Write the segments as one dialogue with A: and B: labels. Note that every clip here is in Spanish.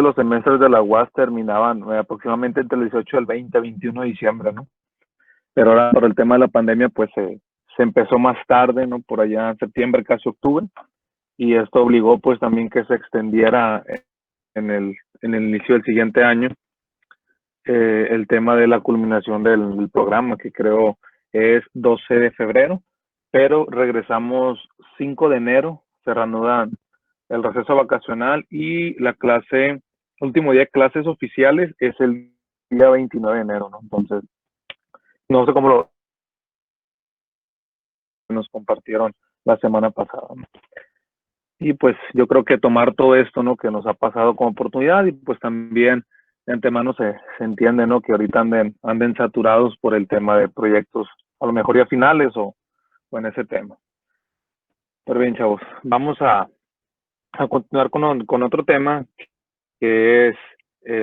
A: los semestres de la UAS terminaban aproximadamente entre el 18 del 20 a 21 de diciembre, ¿no? Pero ahora por el tema de la pandemia, pues se empezó más tarde, ¿no? Por allá en septiembre, casi octubre, y esto obligó pues también que se extendiera en el inicio del siguiente año el tema de la culminación del programa, que creo es 12 de febrero, pero regresamos 5 de enero, se reanuda el receso vacacional y la clase, último día de clases oficiales es el día 29 de enero, ¿no? Entonces, no sé cómo lo nos compartieron la semana pasada, ¿no? Y pues yo creo que tomar todo esto, ¿no? Que nos ha pasado como oportunidad y pues también de antemano se entiende, ¿no? Que ahorita anden saturados por el tema de proyectos, a lo mejor ya finales o en ese tema. Pero bien, chavos, vamos a continuar con otro tema que es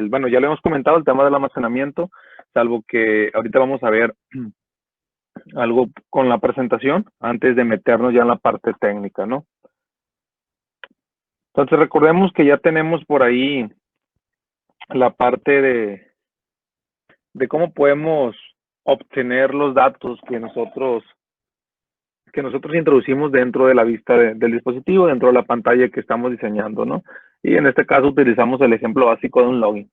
A: bueno, ya le hemos comentado el tema del almacenamiento, salvo que ahorita vamos a ver algo con la presentación antes de meternos ya en la parte técnica, ¿no? Entonces recordemos que ya tenemos por ahí la parte de cómo podemos obtener los datos que nosotros introducimos dentro de la vista del dispositivo, dentro de la pantalla que estamos diseñando, ¿no? Y en este caso utilizamos el ejemplo básico de un login.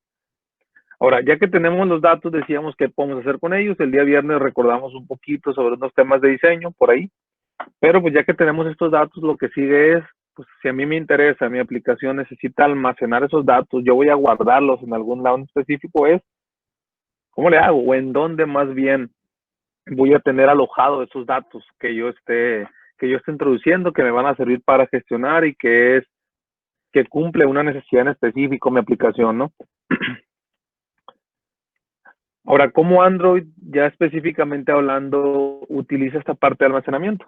A: Ahora, ya que tenemos los datos, decíamos qué podemos hacer con ellos. El día viernes recordamos un poquito sobre unos temas de diseño por ahí, pero pues ya que tenemos estos datos, lo que sigue es, pues si a mí me interesa, mi aplicación necesita almacenar esos datos, yo voy a guardarlos en algún lado en específico, es ¿cómo le hago? O en dónde más bien voy a tener alojado esos datos que yo esté introduciendo, que me van a servir para gestionar y que cumple una necesidad en específico mi aplicación, ¿no? Ahora, ¿cómo Android, ya específicamente hablando, utiliza esta parte de almacenamiento?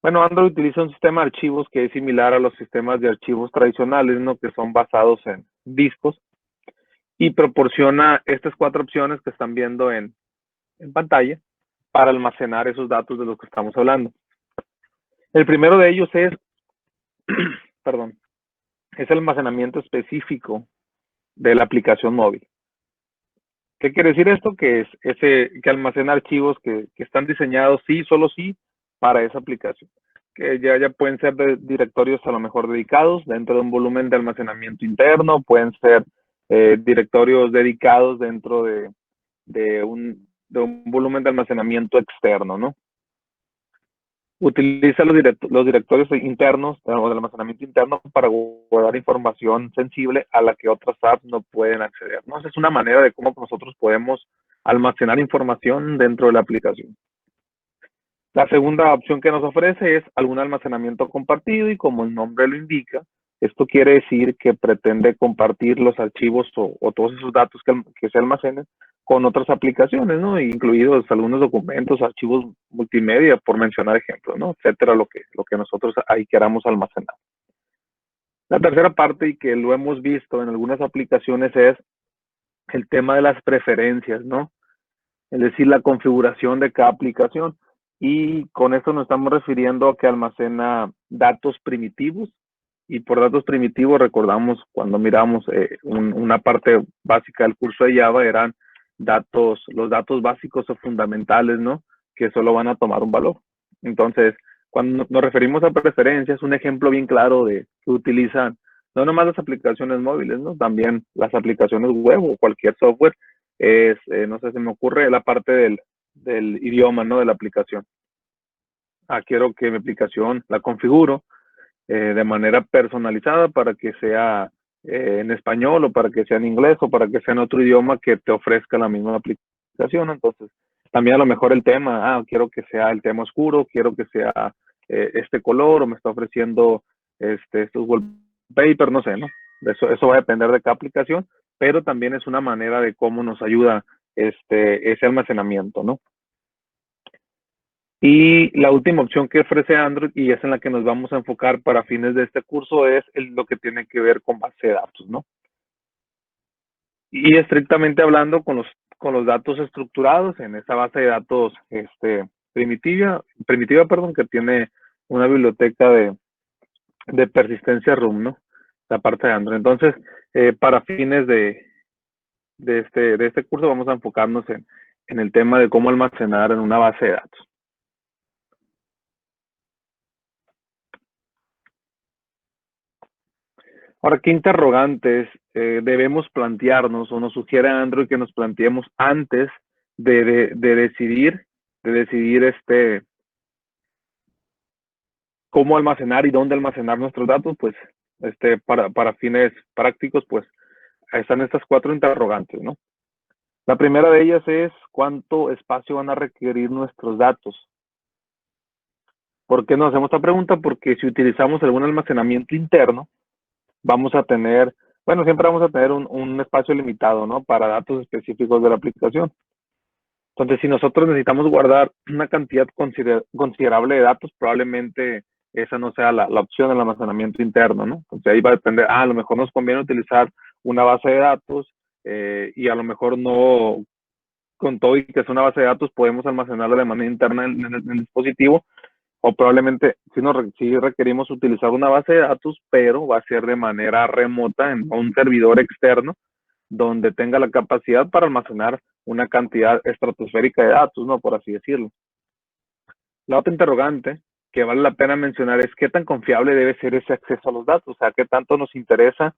A: Bueno, Android utiliza un sistema de archivos que es similar a los sistemas de archivos tradicionales, ¿no? Que son basados en discos y proporciona estas 4 opciones que están viendo en pantalla para almacenar esos datos de los que estamos hablando. El primero de ellos es, perdón, es el almacenamiento específico de la aplicación móvil. ¿Qué quiere decir esto? Que es que almacena archivos que están diseñados solo para esa aplicación. Que ya pueden ser de directorios a lo mejor dedicados dentro de un volumen de almacenamiento interno, pueden ser directorios dedicados dentro de un volumen de almacenamiento externo, ¿no? Utiliza los directorios internos o de almacenamiento interno para guardar información sensible a la que otras apps no pueden acceder, ¿no? Esa es una manera de cómo nosotros podemos almacenar información dentro de la aplicación. La segunda opción que nos ofrece es algún almacenamiento compartido y como el nombre lo indica, esto quiere decir que pretende compartir los archivos o todos esos datos que se almacenen con otras aplicaciones, ¿no? Incluidos algunos documentos, archivos multimedia, por mencionar ejemplos, ¿no? Etcétera, lo que nosotros ahí queramos almacenar. La tercera parte, y que lo hemos visto en algunas aplicaciones, es el tema de las preferencias, ¿no? Es decir, la configuración de cada aplicación. Y con esto nos estamos refiriendo a que almacena datos primitivos. Y por datos primitivos recordamos cuando miramos una parte básica del curso de Java eran los datos básicos o fundamentales, ¿no? Que solo van a tomar un valor. Entonces, cuando nos referimos a preferencias, un ejemplo bien claro de que utilizan no nomás las aplicaciones móviles, ¿no? También las aplicaciones web o cualquier software es, no sé, se me ocurre la parte del idioma, ¿no? De la aplicación. Quiero que mi aplicación la configuro de manera personalizada para que sea en español o para que sea en inglés o para que sea en otro idioma que te ofrezca la misma aplicación. Entonces, también a lo mejor el tema, quiero que sea el tema oscuro, quiero que sea este color o me está ofreciendo estos wallpaper, no sé, ¿no? Eso va a depender de cada aplicación, pero también es una manera de cómo nos ayuda ese almacenamiento, ¿no? Y la última opción que ofrece Android, y es en la que nos vamos a enfocar para fines de este curso, es lo que tiene que ver con base de datos, ¿no? Y estrictamente hablando con los datos estructurados en esa base de datos primitiva, que tiene una biblioteca de persistencia RUM, ¿no? la parte de Android. Entonces, para fines de este curso vamos a enfocarnos en el tema de cómo almacenar en una base de datos. Ahora, ¿qué interrogantes debemos plantearnos o nos sugiere Android que nos planteemos antes de decidir cómo almacenar y dónde almacenar nuestros datos? Pues para fines prácticos, pues están estas 4 interrogantes, ¿no? La primera de ellas es cuánto espacio van a requerir nuestros datos. ¿Por qué nos hacemos esta pregunta? Porque si utilizamos algún almacenamiento interno, vamos a tener, bueno, siempre vamos a tener un espacio limitado, ¿no? Para datos específicos de la aplicación. Entonces, si nosotros necesitamos guardar una cantidad considerable de datos, probablemente esa no sea la opción del almacenamiento interno, ¿no? Entonces, ahí va a depender, a lo mejor nos conviene utilizar una base de datos y a lo mejor no, con todo y que es una base de datos, podemos almacenarla de manera interna en el dispositivo, o probablemente sí requerimos utilizar una base de datos, pero va a ser de manera remota en un servidor externo donde tenga la capacidad para almacenar una cantidad estratosférica de datos, ¿no? Por así decirlo. La otra interrogante que vale la pena mencionar es qué tan confiable debe ser ese acceso a los datos, o sea, qué tanto nos interesa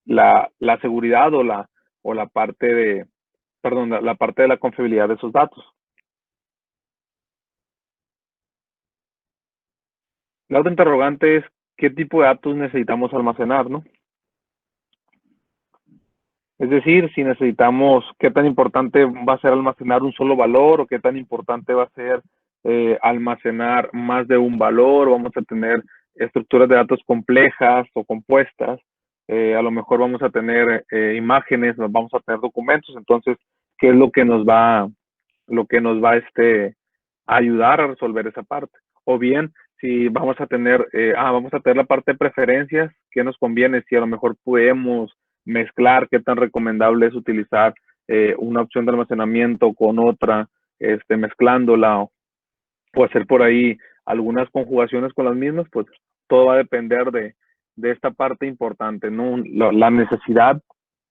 A: la seguridad o la parte de, perdón, la parte de la confiabilidad de esos datos. La otra interrogante es qué tipo de datos necesitamos almacenar, ¿no? Es decir, si necesitamos, qué tan importante va a ser almacenar un solo valor o qué tan importante va a ser almacenar más de un valor, vamos a tener estructuras de datos complejas o compuestas, a lo mejor vamos a tener imágenes, vamos a tener documentos, entonces, ¿qué es lo que nos va a ayudar a resolver esa parte? O bien, si vamos a tener, vamos a tener la parte de preferencias, ¿qué nos conviene? Si a lo mejor podemos mezclar, qué tan recomendable es utilizar una opción de almacenamiento con otra, mezclándola o hacer por ahí algunas conjugaciones con las mismas, pues todo va a depender de esta parte importante, ¿no? La necesidad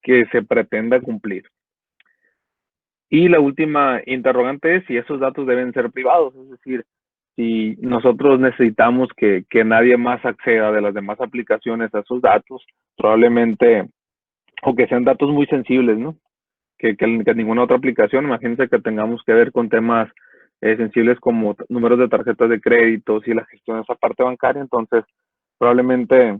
A: que se pretenda cumplir. Y la última interrogante es si esos datos deben ser privados, es decir, si nosotros necesitamos que nadie más acceda de las demás aplicaciones a esos datos, probablemente, o que sean datos muy sensibles, ¿no? Que ninguna otra aplicación, imagínense que tengamos que ver con temas sensibles como números de tarjetas de crédito y la gestión de esa parte bancaria, entonces probablemente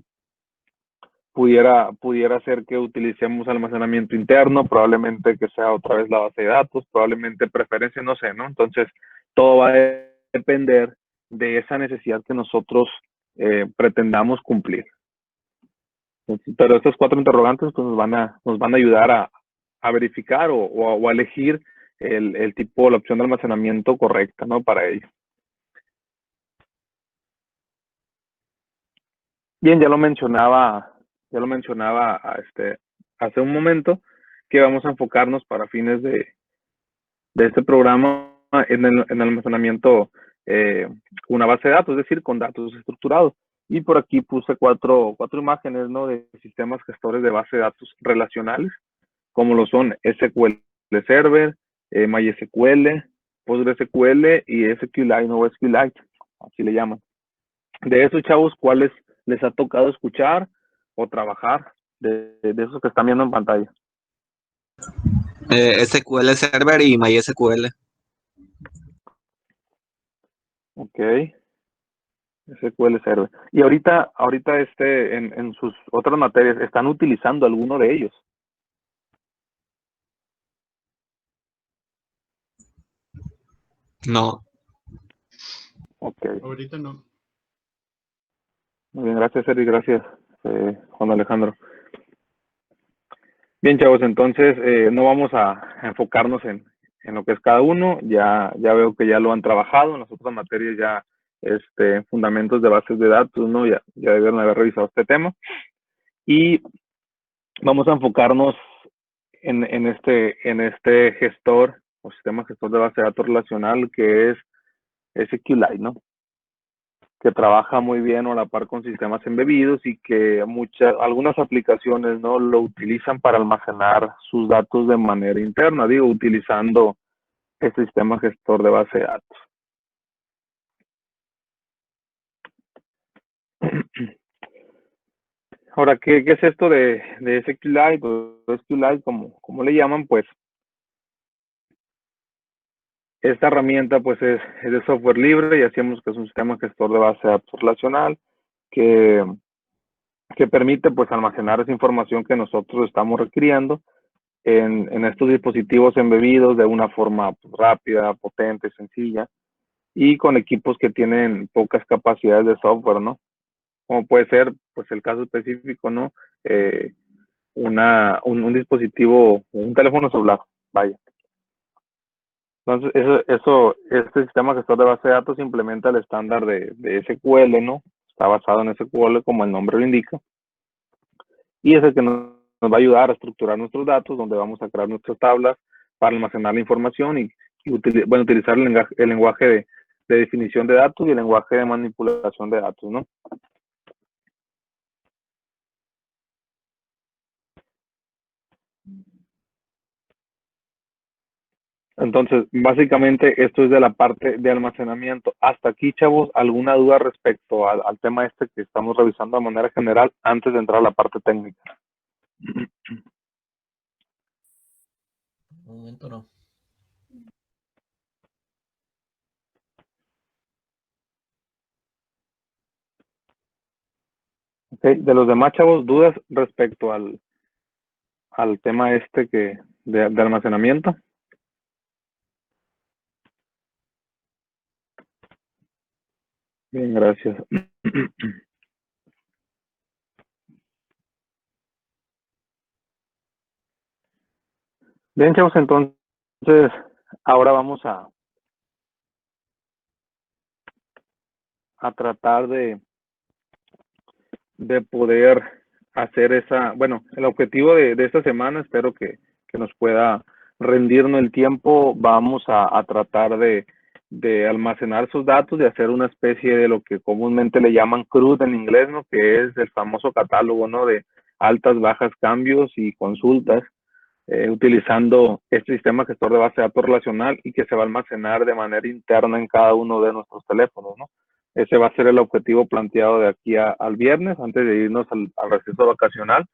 A: pudiera ser que utilicemos almacenamiento interno, probablemente que sea otra vez la base de datos, probablemente preferencia, no sé, ¿no? Entonces, todo va a depender de esa necesidad que nosotros pretendamos cumplir. Pero estos 4 interrogantes pues, nos van a ayudar a verificar o a elegir el tipo, la opción de almacenamiento correcta, ¿no? Para ello. Bien, ya lo mencionaba hace un momento, que vamos a enfocarnos para fines de este programa en almacenamiento una base de datos, es decir, con datos estructurados. Y por aquí puse cuatro imágenes, ¿no? De sistemas gestores de base de datos relacionales, como lo son SQL Server, MySQL, PostgreSQL y SQLite o SQLite, así le llaman. De esos chavos, ¿cuáles les ha tocado escuchar o trabajar de esos que están viendo en pantalla?
B: SQL Server y MySQL.
A: Ok, SQL Server. Y ahorita en sus otras materias, ¿están utilizando alguno de ellos?
B: No.
A: Ok.
C: Ahorita no.
A: Muy bien, gracias, Eric, gracias, Juan Alejandro. Bien, chavos, entonces no vamos a enfocarnos en lo que es cada uno. Ya veo que ya lo han trabajado en las otras materias, ya fundamentos de bases de datos, ¿no? Ya debieron haber revisado este tema. Y vamos a enfocarnos en este gestor o sistema gestor de base de datos relacional que es SQLite, ¿no? que trabaja muy bien o a la par con sistemas embebidos y que algunas aplicaciones no lo utilizan para almacenar sus datos de manera interna, digo, utilizando este sistema gestor de base de datos. Ahora, ¿qué es esto de SQLite o SQLite, como le llaman? Pues esta herramienta pues es de software libre y hacemos que es un sistema gestor de base de datos relacional que permite pues almacenar esa información que nosotros estamos requiriendo en estos dispositivos embebidos de una forma pues, rápida, potente, sencilla y con equipos que tienen pocas capacidades de software, ¿no? Como puede ser pues el caso específico, ¿no? Un dispositivo, un teléfono celular, vaya. Entonces, este sistema gestor de base de datos implementa el estándar de SQL, ¿no? Está basado en SQL, como el nombre lo indica. Y es el que nos va a ayudar a estructurar nuestros datos, donde vamos a crear nuestras tablas para almacenar la información y utilizar el lenguaje de definición de datos y el lenguaje de manipulación de datos, ¿no? Entonces, básicamente esto es de la parte de almacenamiento. Hasta aquí, chavos, ¿alguna duda respecto al tema este que estamos revisando de manera general antes de entrar a la parte técnica?
C: Un momento no.
A: Okay. De los demás, chavos, ¿dudas respecto al tema este de almacenamiento? Bien, gracias. Bien, chavos, entonces ahora vamos a tratar de poder hacer el objetivo de esta semana, espero que nos pueda rendirnos el tiempo, vamos a tratar de almacenar sus datos y hacer una especie de lo que comúnmente le llaman CRUD en inglés, ¿no? Que es el famoso catálogo, ¿no? De altas, bajas, cambios y consultas, utilizando este sistema gestor de base de datos relacional y que se va a almacenar de manera interna en cada uno de nuestros teléfonos, ¿no? Ese va a ser el objetivo planteado de aquí al viernes, antes de irnos al receso vacacional,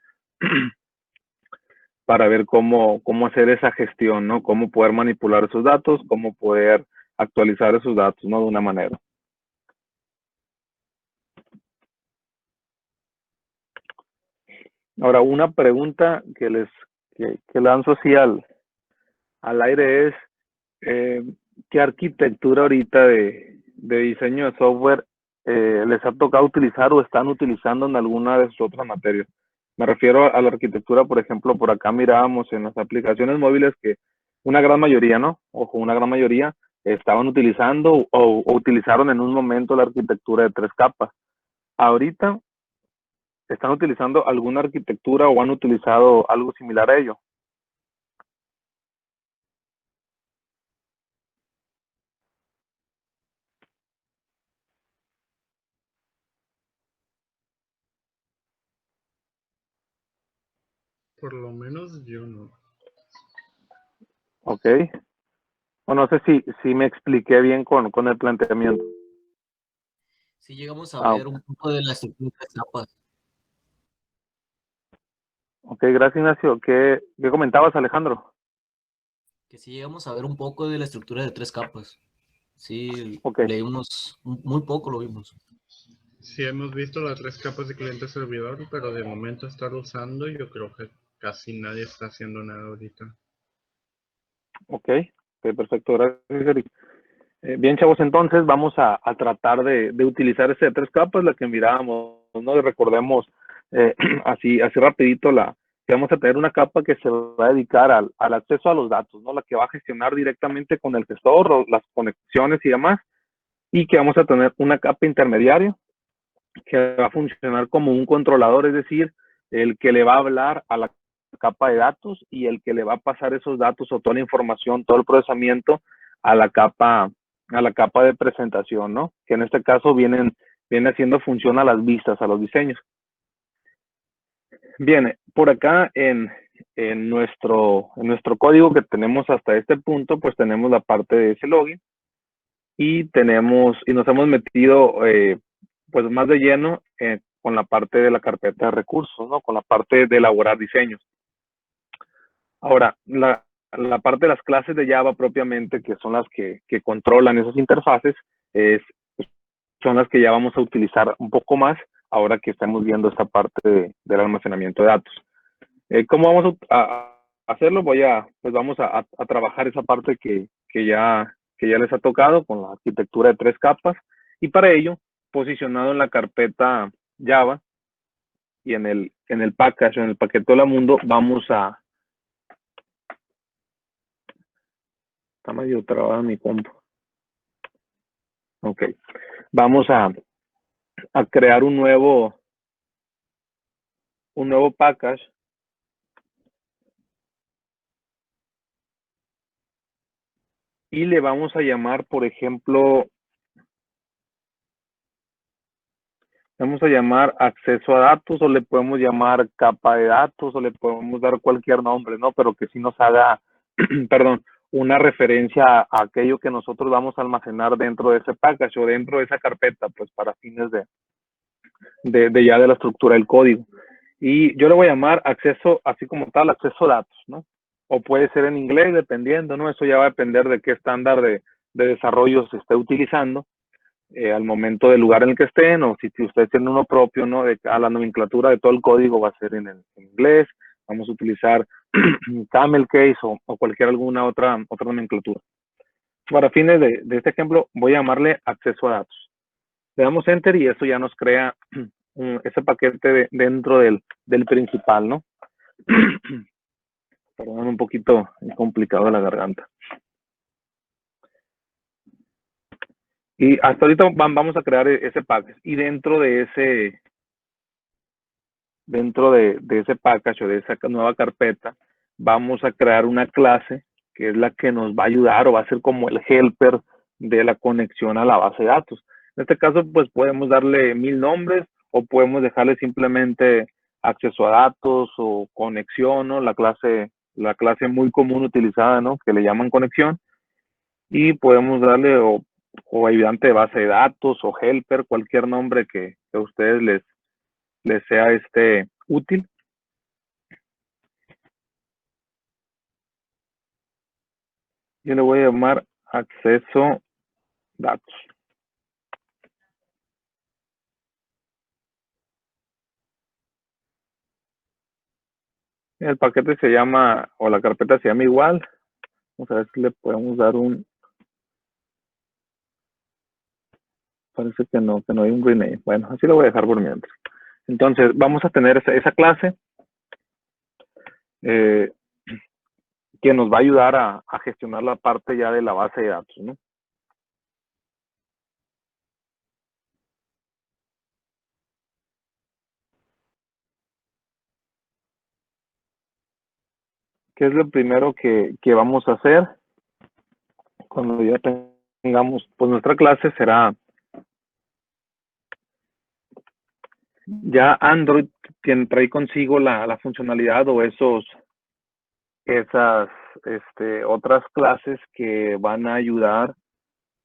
A: para ver cómo hacer esa gestión, ¿no? Cómo poder manipular esos datos, cómo poder actualizar esos datos, ¿no? De una manera. Ahora, una pregunta que lanzo así al aire es, ¿qué arquitectura ahorita de diseño de software les ha tocado utilizar o están utilizando en alguna de sus otras materias? Me refiero a la arquitectura, por ejemplo, por acá mirábamos en las aplicaciones móviles que una gran mayoría, ¿no? Ojo, una gran mayoría estaban utilizando o utilizaron en un momento la arquitectura de 3 capas. Ahorita, ¿están utilizando alguna arquitectura o han utilizado algo similar a ello?
D: Por lo menos yo no.
A: Ok. O no sé si me expliqué bien con el planteamiento.
C: Sí llegamos a ver
A: Ok.
C: un poco de las estructuras de capas.
A: Ok, gracias, Ignacio. ¿Qué comentabas, Alejandro?
C: Que sí llegamos a ver un poco de la estructura de 3 capas. Sí,
A: Ok.
C: leímos, muy poco lo vimos.
D: Sí hemos visto las 3 capas de cliente-servidor, pero de momento estar usando, yo creo que casi nadie está haciendo nada ahorita.
A: Ok, perfecto. Gracias, Eric. Bien, chavos, entonces vamos a tratar de utilizar ese de 3 capas, la que mirábamos, ¿no? Y recordemos así rapidito que vamos a tener una capa que se va a dedicar al acceso a los datos, ¿no? La que va a gestionar directamente con el gestor, las conexiones y demás, y que vamos a tener una capa intermediaria que va a funcionar como un controlador, es decir, el que le va a hablar a la capa de datos y el que le va a pasar esos datos o toda la información, todo el procesamiento a la capa de presentación, ¿no? Que en este caso vienen viene haciendo función a las vistas, a los diseños. Bien, por acá en nuestro código que tenemos hasta este punto, pues tenemos la parte de ese login y nos hemos metido pues más de lleno con la parte de la carpeta de recursos, ¿no? Con la parte de elaborar diseños. Ahora, la parte de las clases de Java propiamente, que son las que controlan esas interfaces, son las que ya vamos a utilizar un poco más ahora que estamos viendo esta parte del almacenamiento de datos. ¿Cómo vamos a hacerlo? Pues vamos a trabajar esa parte que ya les ha tocado con la arquitectura de 3 capas, y para ello, posicionado en la carpeta Java y en el package, en el paquete Hola Mundo, está medio trabada mi compu. Ok. Vamos a crear un nuevo package y le vamos a llamar, por ejemplo, acceso a datos, o le podemos llamar capa de datos, o le podemos dar cualquier nombre, ¿no? Pero que sí nos haga, perdón, una referencia a aquello que nosotros vamos a almacenar dentro de ese package o dentro de esa carpeta, pues para fines de la estructura del código. Y yo le voy a llamar acceso, así como tal, acceso a datos, ¿no? O puede ser en inglés, dependiendo, ¿no? Eso ya va a depender de qué estándar de desarrollo se esté utilizando al momento del lugar en el que estén, o si ustedes tienen uno propio, ¿no? La nomenclatura de todo el código va a ser en inglés. Vamos a utilizar camel case o alguna otra nomenclatura. Para fines de este ejemplo, voy a llamarle acceso a datos. Le damos enter y eso ya nos crea ese paquete dentro del principal, ¿no? Perdón, un poquito complicado la garganta. Y hasta ahorita vamos a crear ese package, y dentro de ese package o de esa nueva carpeta, vamos a crear una clase que es la que nos va a ayudar o va a ser como el helper de la conexión a la base de datos. En este caso, pues podemos darle 1000 nombres o podemos dejarle simplemente acceso a datos o conexión, ¿no? La clase muy común utilizada, ¿no? Que le llaman conexión, y podemos darle o ayudante de base de datos o helper, cualquier nombre que a ustedes les sea útil. Yo le voy a llamar acceso datos. El paquete se llama, o la carpeta se llama igual. Vamos a ver si le podemos dar parece que no hay un rename. Bueno, así lo voy a dejar por mientras. Entonces, vamos a tener esa clase que nos va a ayudar a gestionar la parte ya de la base de datos, ¿no? ¿Qué es lo primero que vamos a hacer? Cuando ya tengamos, pues nuestra clase será, ya Android trae consigo la funcionalidad o esas otras clases que van a ayudar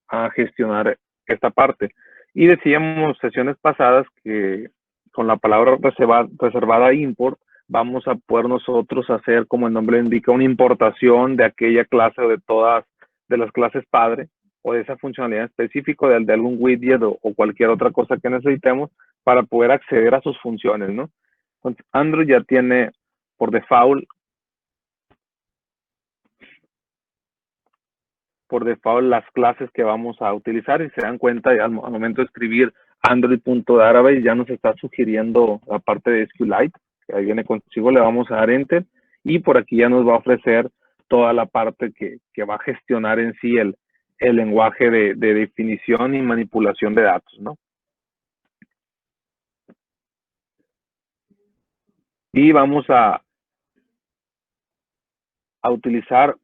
A: a gestionar esta parte. Y decíamos sesiones pasadas que con la palabra reservada import, vamos a poder nosotros hacer, como el nombre indica, una importación de aquella clase o de todas de las clases padre o de esa funcionalidad específica de algún widget o cualquier otra cosa que necesitemos para poder acceder a sus funciones, ¿no? Entonces, Android ya tiene por default las clases que vamos a utilizar, y se dan cuenta al momento de escribir Android.database ya nos está sugiriendo la parte de SQLite, que ahí viene consigo, le vamos a dar enter, y por aquí ya nos va a ofrecer toda la parte que va a gestionar en sí el lenguaje de definición y manipulación de datos, ¿no? Y vamos a utilizar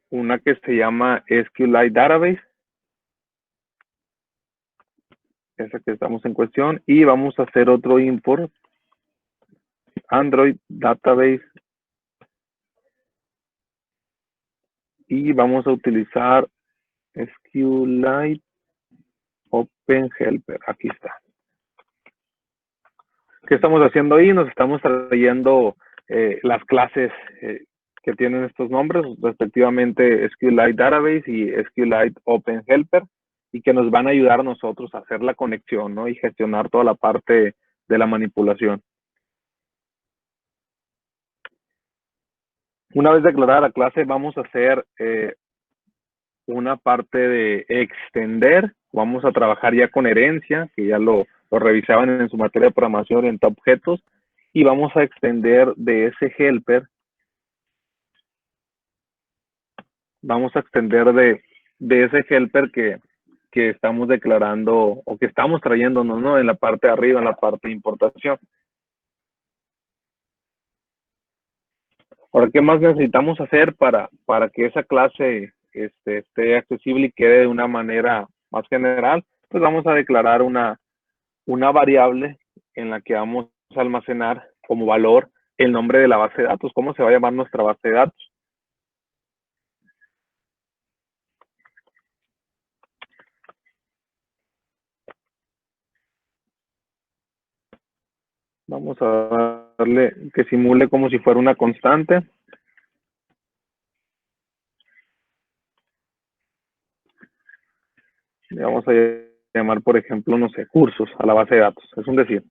A: una que se llama SQLite Database. esa que estamos en cuestión, y vamos a hacer otro import, Android Database, y vamos a utilizar SQLite Open Helper. Aquí está. ¿Qué estamos haciendo ahí? Nos estamos trayendo las clases que tienen estos nombres, respectivamente SQLite Database y SQLite Open Helper, y que nos van a ayudar a nosotros a hacer la conexión, ¿no? Y gestionar toda la parte de la manipulación. Una vez declarada la clase, vamos a hacer una parte de extender. Vamos a trabajar ya con herencia, que ya lo revisaban en su materia de programación orientada a objetos, y vamos a extender de ese helper. Vamos a extender de ese helper que estamos declarando o que estamos trayéndonos, ¿no? En la parte de arriba, en la parte de importación. Ahora, ¿qué más necesitamos hacer para que esa clase esté accesible y quede de una manera más general? Pues vamos a declarar una variable en la que vamos a almacenar como valor el nombre de la base de datos. ¿Cómo se va a llamar nuestra base de datos? Vamos a darle que simule como si fuera una constante. Le vamos a llamar, por ejemplo, no sé, cursos a la base de datos. Es un decir.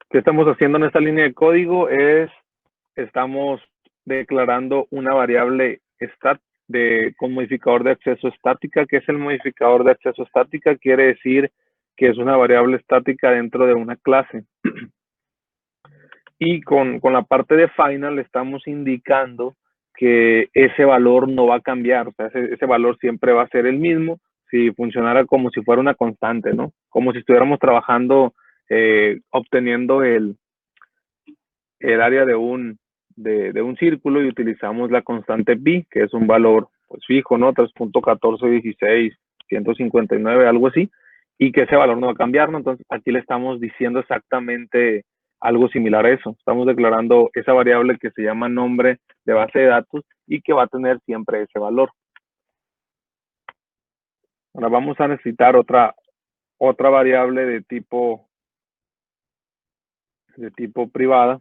A: ¿Qué estamos haciendo en esta línea de código? Estamos declarando una variable con modificador de acceso estática. ¿Qué es el modificador de acceso estática? Quiere decir que es una variable estática dentro de una clase. Y con la parte de final estamos indicando que ese valor no va a cambiar. O sea, ese valor siempre va a ser el mismo si funcionara como si fuera una constante, ¿no? Como si estuviéramos trabajando, obteniendo el área de un círculo y utilizamos la constante pi, que es un valor pues fijo, ¿no? 3.1416, 159, algo así, y que ese valor no va a cambiar, ¿no? Entonces aquí le estamos diciendo exactamente algo similar a eso. Estamos declarando esa variable que se llama nombre de base de datos y que va a tener siempre ese valor. Ahora vamos a necesitar otra variable de tipo privada,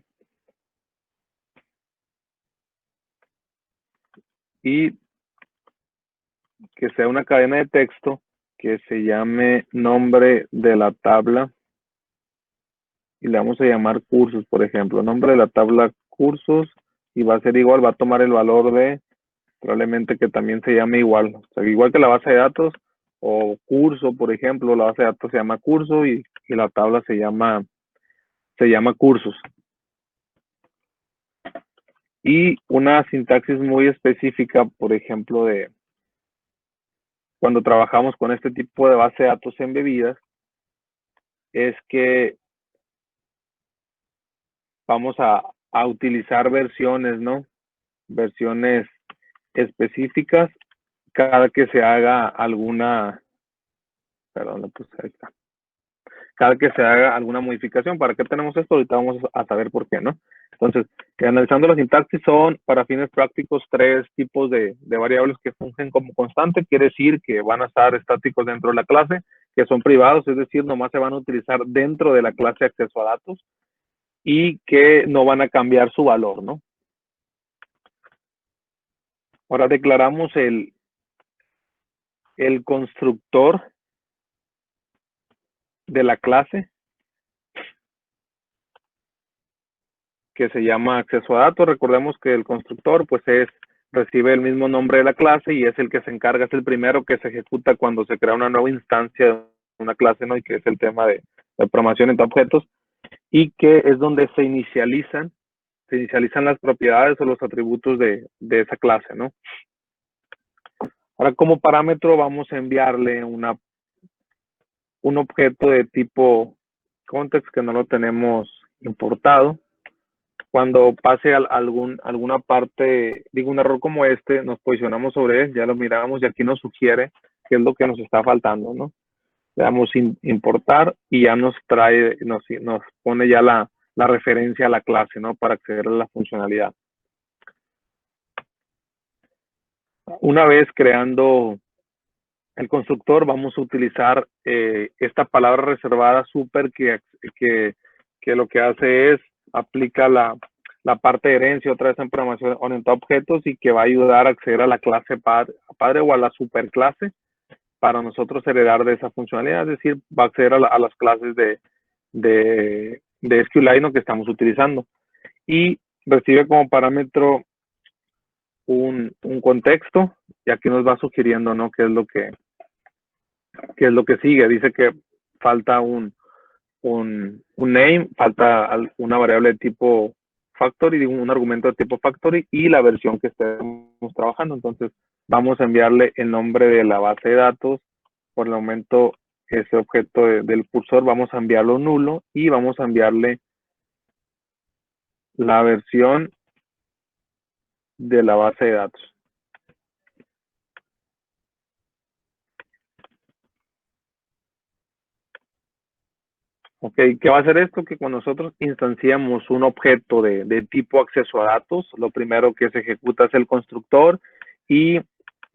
A: y que sea una cadena de texto que se llame nombre de la tabla, y le vamos a llamar cursos, por ejemplo, nombre de la tabla cursos, y va a ser igual, va a tomar el valor de, probablemente que también se llame igual, o sea, igual que la base de datos, o curso, por ejemplo, la base de datos se llama curso y la tabla se llama cursos. Y una sintaxis muy específica, por ejemplo, de cuando trabajamos con este tipo de base de datos embebidas, es que vamos a utilizar versiones, ¿no? Versiones específicas cada que se haga alguna, perdón, pues ahí está. Cada que se haga alguna modificación. ¿Para qué tenemos esto? Ahorita vamos a saber por qué, ¿no? Entonces, analizando la sintaxis, son para fines prácticos 3 tipos de variables que fungen como constante. Quiere decir que van a estar estáticos dentro de la clase, que son privados, es decir, nomás se van a utilizar dentro de la clase acceso a datos, y que no van a cambiar su valor, ¿no? Ahora declaramos el constructor de la clase, que se llama acceso a datos. Recordemos que el constructor pues recibe el mismo nombre de la clase y es el que se encarga, es el primero que se ejecuta cuando se crea una nueva instancia de una clase, ¿no? Y que es el tema de programación entre objetos, y que es donde se inicializan las propiedades o los atributos de esa clase, ¿no? Ahora, como parámetro vamos a enviarle un objeto de tipo context que no lo tenemos importado. cuando pase alguna parte, digo, un error como este, nos posicionamos sobre él, ya lo miramos y aquí nos sugiere qué es lo que nos está faltando, ¿no? Le damos importar y ya nos trae, nos pone ya la referencia a la clase, ¿no? Para acceder a la funcionalidad. Una vez creando el constructor, vamos a utilizar esta palabra reservada super que lo que hace es aplica la parte de herencia otra vez en programación orientada a objetos y que va a ayudar a acceder a la clase padre o a la superclase para nosotros heredar de esa funcionalidad, es decir, va a acceder a las clases de SQLite que estamos utilizando y recibe como parámetro un contexto y aquí nos va sugiriendo, ¿no? qué es lo que sigue. Dice que falta un name, falta una variable de tipo factory, un argumento de tipo factory y la versión que estemos trabajando. Entonces vamos a enviarle el nombre de la base de datos. Por el momento ese objeto del cursor vamos a enviarlo nulo y vamos a enviarle la versión de la base de datos. Ok, ¿qué va a hacer esto? Que cuando nosotros instanciamos un objeto de tipo acceso a datos, lo primero que se ejecuta es el constructor y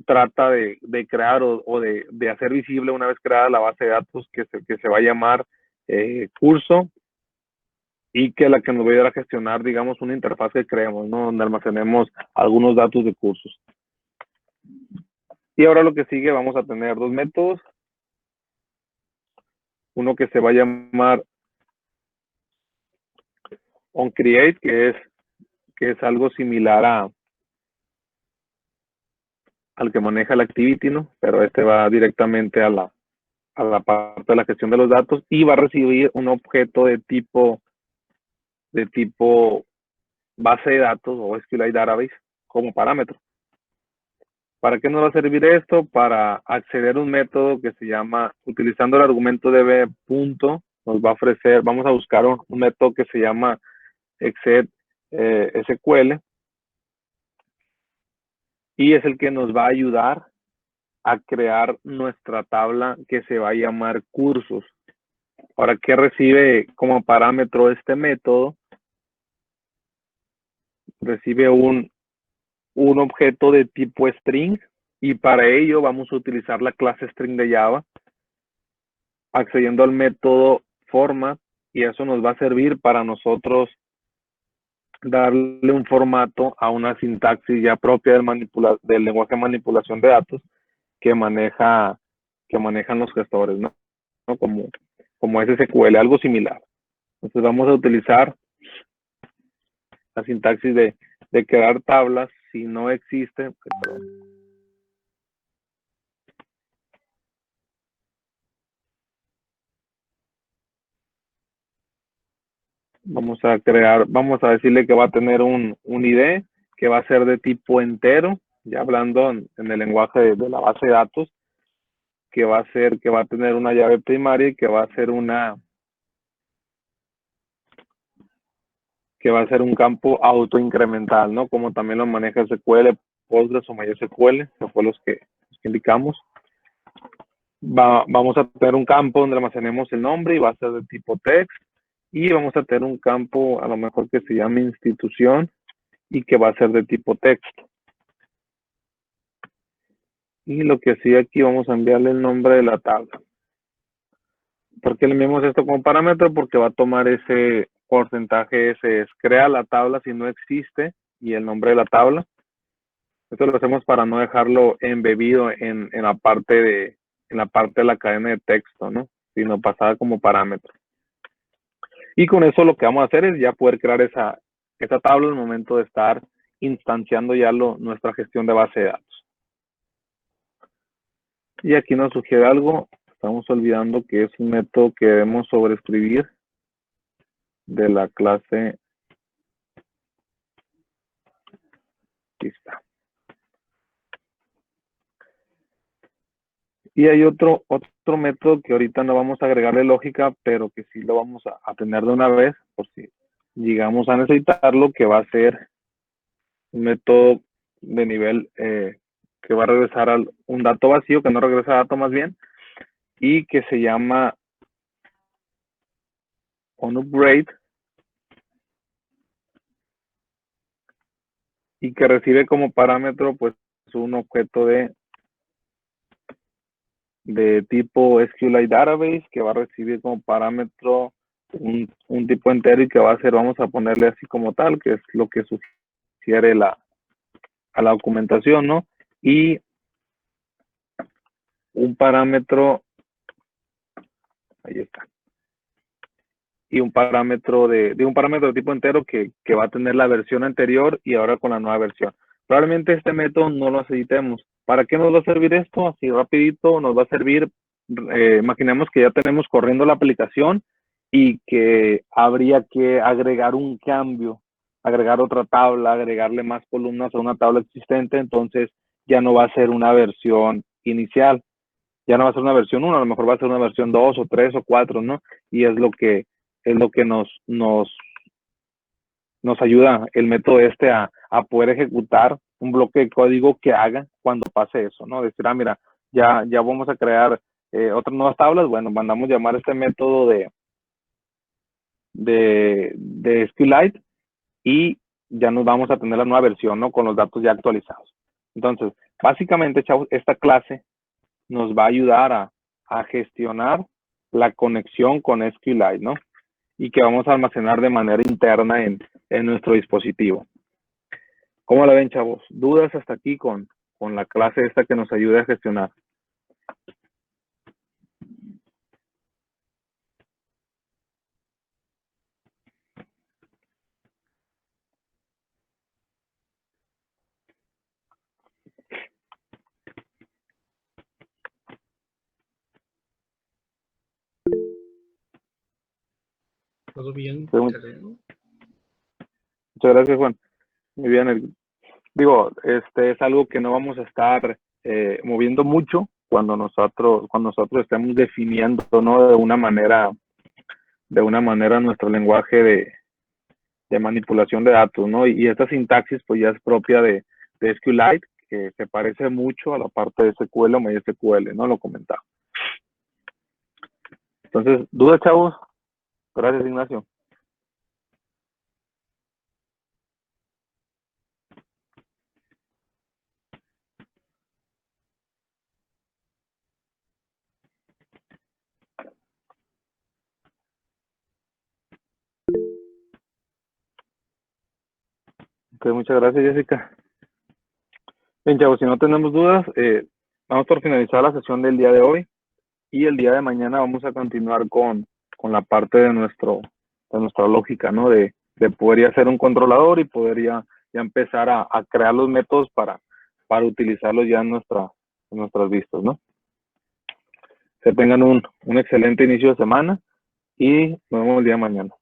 A: trata de crear o de hacer visible una vez creada la base de datos que se va a llamar curso y que la que nos va a ayudar a gestionar, digamos, una interfaz que creemos, ¿no? Donde almacenemos algunos datos de cursos. Y ahora lo que sigue, vamos a tener dos métodos. Uno que se va a llamar onCreate, que es algo similar al que maneja el Activity, ¿no? Pero este va directamente a la parte de la gestión de los datos y va a recibir un objeto de tipo base de datos o SQLite Database como parámetro. ¿Para qué nos va a servir esto? Para acceder a un método que se llama, utilizando el argumento db punto, nos va a ofrecer, vamos a buscar un método que se llama exec SQL y es el que nos va a ayudar a crear nuestra tabla que se va a llamar cursos. Ahora, ¿qué recibe como parámetro este método? Recibe un objeto de tipo string y para ello vamos a utilizar la clase string de Java accediendo al método format y eso nos va a servir para nosotros darle un formato a una sintaxis ya propia del lenguaje de manipulación de datos que manejan los gestores, ¿no? Como SQL, algo similar. Entonces vamos a utilizar la sintaxis de crear tablas si no existe, vamos a decirle que va a tener un ID que va a ser de tipo entero, ya hablando en el lenguaje de la base de datos, que va a tener una llave primaria y que va a ser un campo autoincremental, ¿no? Como también lo maneja SQL, Postgres o MySQL, que fue los que indicamos. Vamos a tener un campo donde almacenemos el nombre y va a ser de tipo text. Y vamos a tener un campo a lo mejor que se llame institución y que va a ser de tipo texto. Y lo que sí aquí vamos a enviarle el nombre de la tabla. ¿Por qué le enviamos esto como parámetro? Porque va a tomar ese porcentaje, ese es crea la tabla si no existe y el nombre de la tabla. Esto lo hacemos para no dejarlo embebido en la parte de la cadena de texto, ¿no? Sino pasada como parámetro. Y con eso lo que vamos a hacer es ya poder crear esa tabla al momento de estar instanciando ya nuestra gestión de base de datos. Y aquí nos sugiere algo, estamos olvidando que es un método que debemos sobreescribir de la clase lista. Y hay otro método que ahorita no vamos a agregarle lógica, pero que sí lo vamos a tener de una vez, por si llegamos a necesitarlo, que va a ser un método de nivel que va a regresar a un dato vacío, que no regresa a dato más bien, y que se llama onUpgrade, y que recibe como parámetro pues un objeto de tipo SQLite Database, que va a recibir como parámetro un tipo entero y que va a ser, vamos a ponerle así como tal, que es lo que sugiere a la documentación, ¿no? Y un parámetro, ahí está, y un parámetro de un parámetro de tipo entero que va a tener la versión anterior y ahora con la nueva versión. Probablemente este método no lo necesitemos. ¿Para qué nos va a servir esto? Así rapidito, nos va a servir, imaginemos que ya tenemos corriendo la aplicación y que habría que agregar un cambio, agregar otra tabla, agregarle más columnas a una tabla existente, entonces ya no va a ser una versión inicial, ya no va a ser una versión 1, a lo mejor va a ser una versión 2 o 3 o 4, ¿no? Y es lo que nos ayuda el método este a poder ejecutar un bloque de código que haga cuando pase eso, ¿no? Decir, mira, ya vamos a crear otras nuevas tablas, bueno, mandamos llamar este método de SQLite y ya nos vamos a tener la nueva versión, ¿no? Con los datos ya actualizados. Entonces, básicamente, chavos, esta clase nos va a ayudar a gestionar la conexión con SQLite, ¿no? Y que vamos a almacenar de manera interna en nuestro dispositivo. ¿Cómo la ven, chavos? ¿Dudas hasta aquí con la clase esta que nos ayude a gestionar?
D: ¿Todo bien?
A: Sí, muchas gracias, Juan. Muy bien. Digo, es algo que no vamos a estar moviendo mucho cuando nosotros estemos definiendo, ¿no? De una manera nuestro lenguaje de manipulación de datos, ¿no? Y esta sintaxis pues ya es propia de SQLite, que se parece mucho a la parte de SQL o MySQL, ¿no? Lo comentaba. Entonces, ¿dudas, chavos? Gracias, Ignacio. Ok, muchas gracias, Jessica. Bien, chavos, si no tenemos dudas, vamos por finalizar la sesión del día de hoy y el día de mañana vamos a continuar con la parte de nuestra lógica, ¿no? De poder ya hacer un controlador y poder ya empezar a crear los métodos para utilizarlos ya en nuestras vistas, ¿no? Que tengan un excelente inicio de semana y nos vemos el día de mañana.